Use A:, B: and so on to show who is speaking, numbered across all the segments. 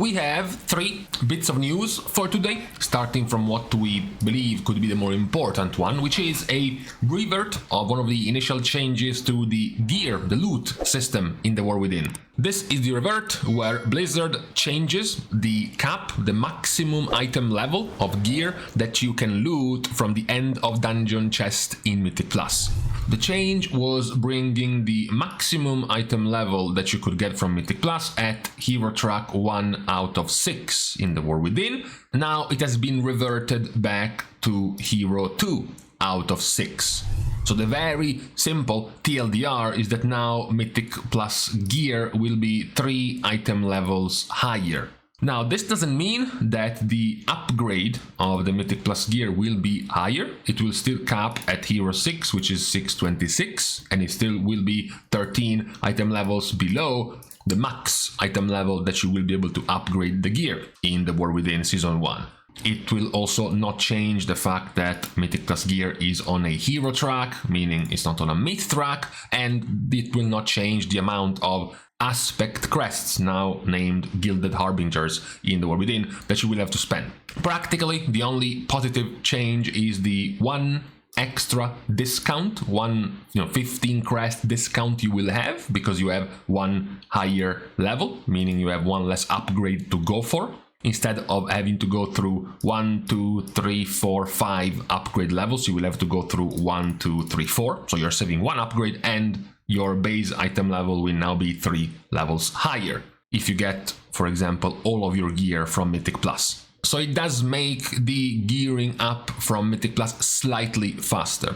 A: We have 3 bits of news for today, starting from what we believe could be the more important one, which is a revert of one of the initial changes to the gear, the loot system in the War Within. This is the revert where Blizzard changes the cap, the maximum item level of gear that you can loot from the end of dungeon chest in Mythic Plus. The change was bringing the maximum item level that you could get from Mythic Plus at Hero Track 1 out of 6 in the War Within. Now it has been reverted back to Hero 2 out of 6. So the very simple TLDR is that now Mythic Plus gear will be 3 item levels higher. Now, this doesn't mean that the upgrade of the Mythic Plus gear will be higher. It will still cap at Hero 6, which is 626, and it still will be 13 item levels below the max item level that you will be able to upgrade the gear in the War Within Season 1. It will also not change the fact that Mythic Plus gear is on a hero track, meaning it's not on a myth track, and it will not change the amount of aspect crests, now named Gilded Harbingers, in the War Within that you will have to spend. Practically, the only positive change is the 1 extra discount, 15 crest discount you will have, because you have 1 higher level, meaning you have 1 less upgrade to go for. Instead of having to go through 1, 2, 3, 4, 5 upgrade levels, you will have to go through 1, 2, 3, 4. So you're saving 1 upgrade and your base item level will now be 3 levels higher if you get, for example, all of your gear from Mythic Plus. So it does make the gearing up from Mythic Plus slightly faster.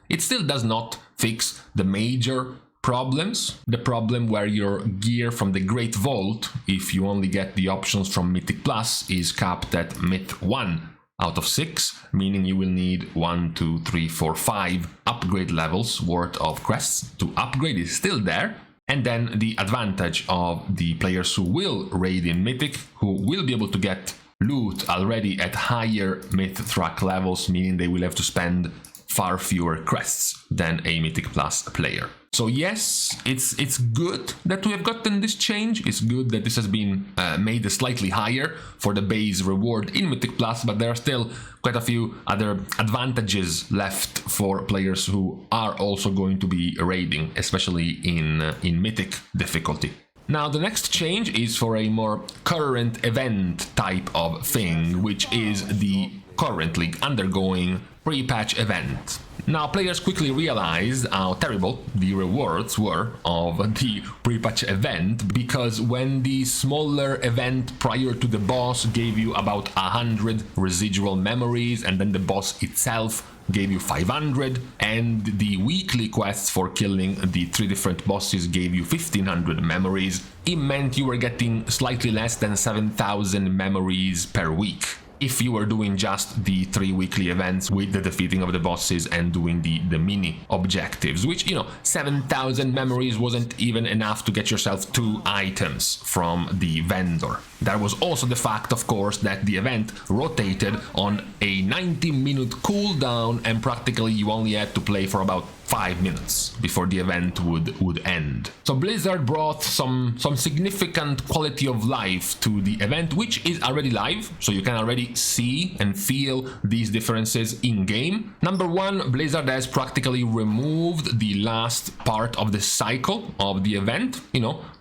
A: It still does not fix the major problems. The problem where your gear from the Great Vault, if you only get the options from Mythic Plus, is capped at Myth 1 out of 6, meaning you will need 1, 2, 3, 4, 5 upgrade levels worth of quests to upgrade is still there. And then the advantage of the players who will raid in Mythic, who will be able to get loot already at higher Myth track levels, meaning they will have to spend far fewer quests than a Mythic Plus player. So yes, it's good that we have gotten this change. It's good that this has been made slightly higher for the base reward in Mythic Plus, but there are still quite a few other advantages left for players who are also going to be raiding, especially in Mythic difficulty. Now, the next change is for a more current event type of thing, which is the currently undergoing Prepatch event. Now, players quickly realized how terrible the rewards were of the Prepatch event, because when the smaller event prior to the boss gave you about 100 residual memories, and then the boss itself gave you 500, and the weekly quests for killing the 3 different bosses gave you 1500 memories, it meant you were getting slightly less than 7000 memories per week if you were doing just the 3 weekly events with the defeating of the bosses and doing the mini objectives, which, 7000 memories wasn't even enough to get yourself 2 items from the vendor. There was also the fact, of course, that the event rotated on a 90-minute cooldown, and practically you only had to play for about 5 minutes before the event would end. So Blizzard brought some significant quality of life to the event, which is already live, so you can already see and feel these differences in-game. Number 1, Blizzard has practically removed the last part of the cycle of the event,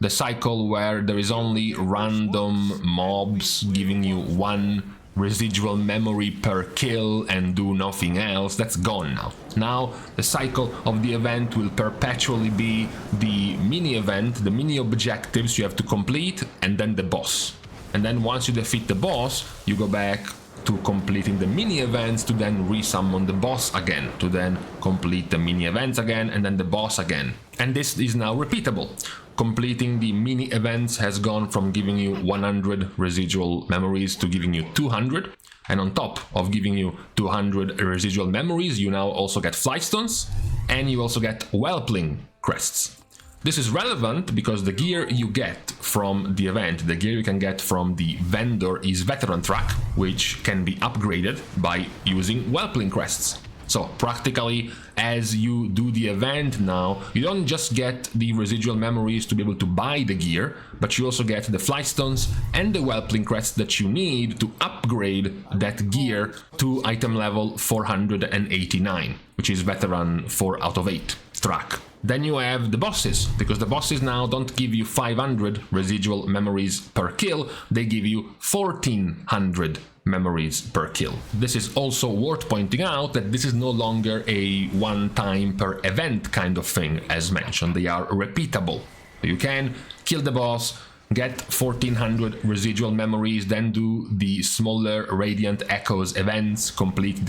A: the cycle where there is only random mobs giving you 1 residual memory per kill and do nothing else. That's gone now. Now the cycle of the event will perpetually be the mini event, the mini objectives you have to complete, and then the boss. And then once you defeat the boss, you go back to completing the mini events to then resummon the boss again, to then complete the mini events again, and then the boss again. And this is now repeatable. Completing the mini events has gone from giving you 100 residual memories to giving you 200. And on top of giving you 200 residual memories, you now also get Flightstones, and you also get Whelpling crests. This is relevant because the gear you get from the event, the gear you can get from the vendor, is Veteran Track, which can be upgraded by using Whelpling crests. So practically, as you do the event now, you don't just get the residual memories to be able to buy the gear, but you also get the Flightstones and the Whelpling Crests that you need to upgrade that gear to item level 489, which is Veteran 4 out of 8 track. Then you have the bosses, because the bosses now don't give you 500 residual memories per kill, they give you 1400 memories per kill. This is also worth pointing out that this is no longer a one-time per event kind of thing, as mentioned. They are repeatable. You can kill the boss, get 1400 residual memories, then do the smaller Radiant Echoes events, complete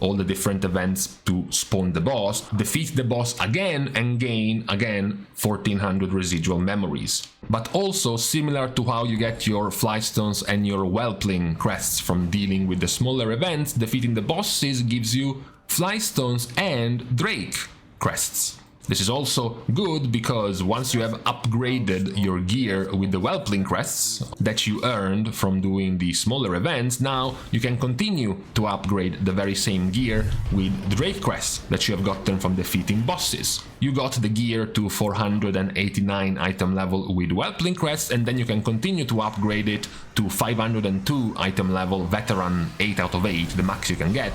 A: all the different events to spawn the boss, defeat the boss again and gain again 1400 residual memories. But also, similar to how you get your Flightstones and your Whelpling Crests from dealing with the smaller events, defeating the bosses gives you Flightstones and Drake Crests. This is also good because once you have upgraded your gear with the Whelpling Crests that you earned from doing the smaller events, now you can continue to upgrade the very same gear with the Drake Crests that you have gotten from defeating bosses. You got the gear to 489 item level with Whelpling Crests, and then you can continue to upgrade it to 502 item level Veteran 8 out of 8, the max you can get,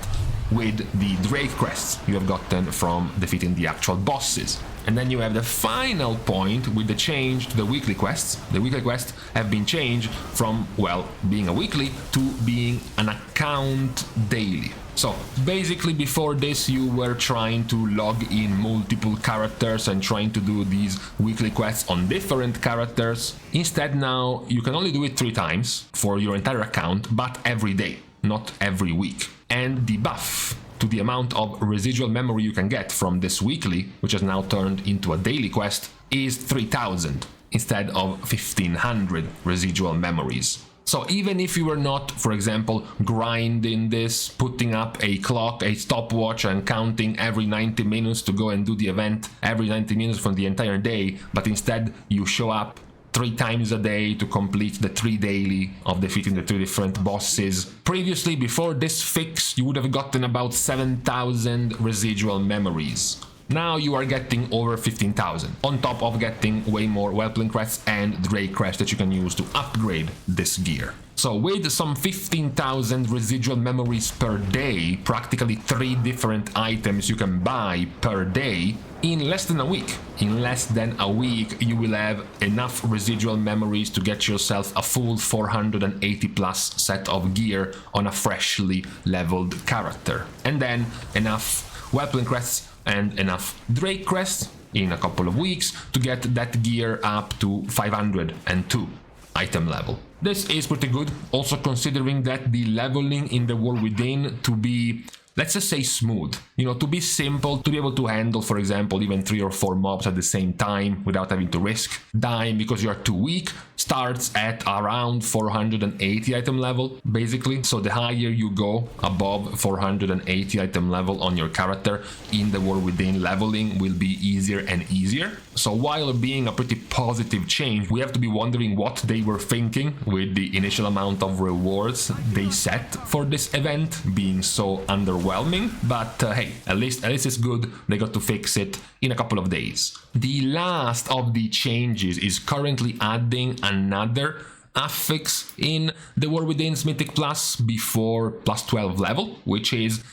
A: with the Drake Crests you have gotten from defeating the actual bosses. And then you have the final point with the change to the weekly quests. The weekly quests have been changed from, well, being a weekly to being an account daily. So basically before this you were trying to log in multiple characters and trying to do these weekly quests on different characters. Instead now you can only do it 3 times for your entire account, but every day, not every week. And the buff to the amount of residual memory you can get from this weekly, which has now turned into a daily quest, is 3000 instead of 1500 residual memories. So even if you were not, for example, grinding this, putting up a clock, a stopwatch and counting every 90 minutes to go and do the event every 90 minutes from the entire day, but instead you show up 3 times a day to complete the 3 daily of defeating the 3 different bosses. Previously, before this fix, you would have gotten about 7,000 residual memories. Now you are getting over 15,000, on top of getting way more Whelpling Crests and Drake Crests that you can use to upgrade this gear. So with some 15,000 residual memories per day, practically 3 different items you can buy per day, in less than a week. In less than a week you will have enough residual memories to get yourself a full 480 plus set of gear on a freshly leveled character. And then enough Whelpling Crests and enough Drake Crests in a couple of weeks to get that gear up to 502 item level. This is pretty good, also considering that the leveling in the War Within to be, let's just say, smooth, you know, to be simple, to be able to handle, for example, even 3 or 4 mobs at the same time without having to risk dying because you are too weak, starts at around 480 item level, basically. So the higher you go above 480 item level on your character in the War Within, leveling will be easier and easier. So while being a pretty positive change, we have to be wondering what they were thinking with the initial amount of rewards they set for this event being so underwhelming. But hey, at least it's good. They got to fix it in a couple of days. The last of the changes is currently adding another affix in the War Within's Mythic Plus before plus 12 level, which is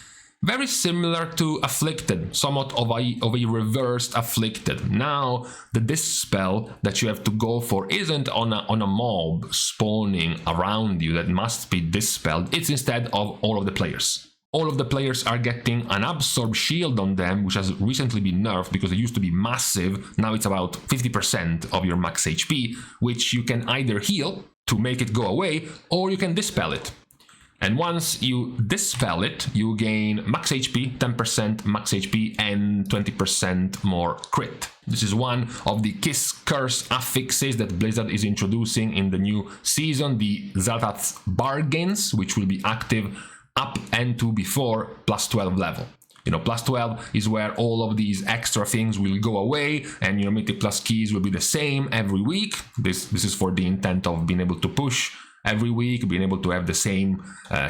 A: very similar to Afflicted, somewhat of a reversed Afflicted. Now, the Dispel that you have to go for isn't on a mob spawning around you that must be dispelled. It's instead of all of the players. All of the players are getting an Absorb Shield on them, which has recently been nerfed because it used to be massive. Now it's about 50% of your max HP, which you can either heal to make it go away, or you can dispel it. And once you dispel it, you gain max HP, 10% max HP, and 20% more crit. This is one of the Kiss Curse affixes that Blizzard is introducing in the new season, the Zalatath's Bargains, which will be active up and to before plus 12 level. You know, plus 12 is where all of these extra things will go away, and your Mythic Plus keys will be the same every week. This is for the intent of being able to push every week, being able to have the same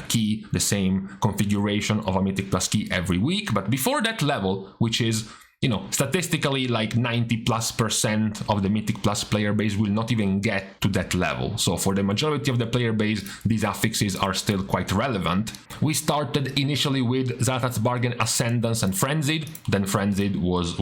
A: key, the same configuration of a Mythic Plus key every week. But before that level, which is, you know, statistically like 90+% of the Mythic Plus player base will not even get to that level. So for the majority of the player base, these affixes are still quite relevant. We started initially with Zlatat's Bargain, Ascendance and Frenzied. Then Frenzied was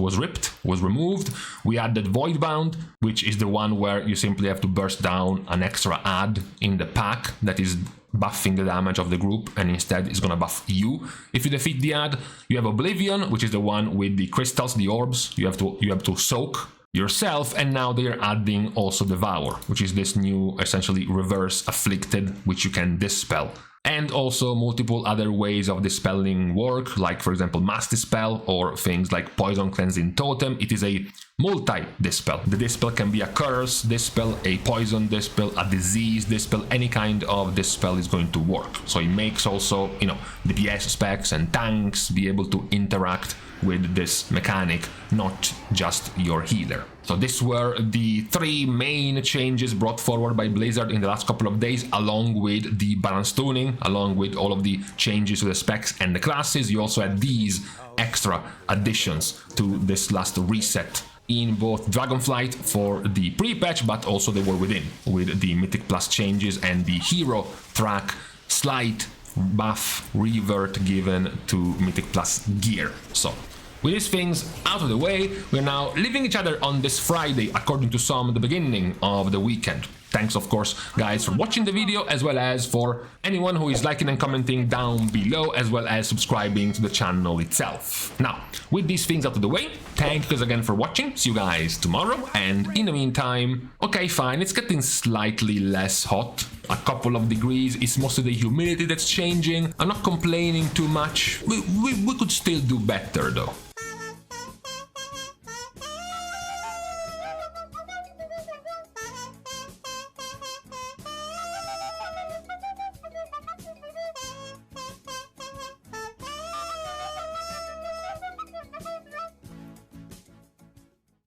A: removed. We added Voidbound, which is the one where you simply have to burst down an extra ad in the pack that is buffing the damage of the group, and instead it's gonna buff you if you defeat the ad. You have Oblivion, which is the one with the crystals, the orbs. You have to soak yourself, and now they are adding also Devour, which is this new essentially reverse afflicted, which you can dispel. And also multiple other ways of dispelling work, like for example Mass Dispel or things like Poison Cleansing Totem. It is a multi-dispel. The dispel can be a curse dispel, a poison dispel, a disease dispel, any kind of dispel is going to work. So it makes also, you know, DPS specs and tanks be able to interact with this mechanic, not just your healer. So these were the three main changes brought forward by Blizzard in the last couple of days, along with the balance tuning, along with all of the changes to the specs and the classes. You also had these extra additions to this last reset in both Dragonflight for the pre-patch, but also they were within, with the Mythic Plus changes and the hero track slight buff revert given to Mythic Plus gear. So with these things out of the way, we're now leaving each other on this Friday, according to some, the beginning of the weekend. Thanks, of course, guys, for watching the video, as well as for anyone who is liking and commenting down below, as well as subscribing to the channel itself. Now, with these things out of the way, thank you guys again for watching. See you guys tomorrow, and in the meantime, okay, fine, it's getting slightly less hot. A couple of degrees, it's mostly the humidity that's changing. I'm not complaining too much. We could still do better, though.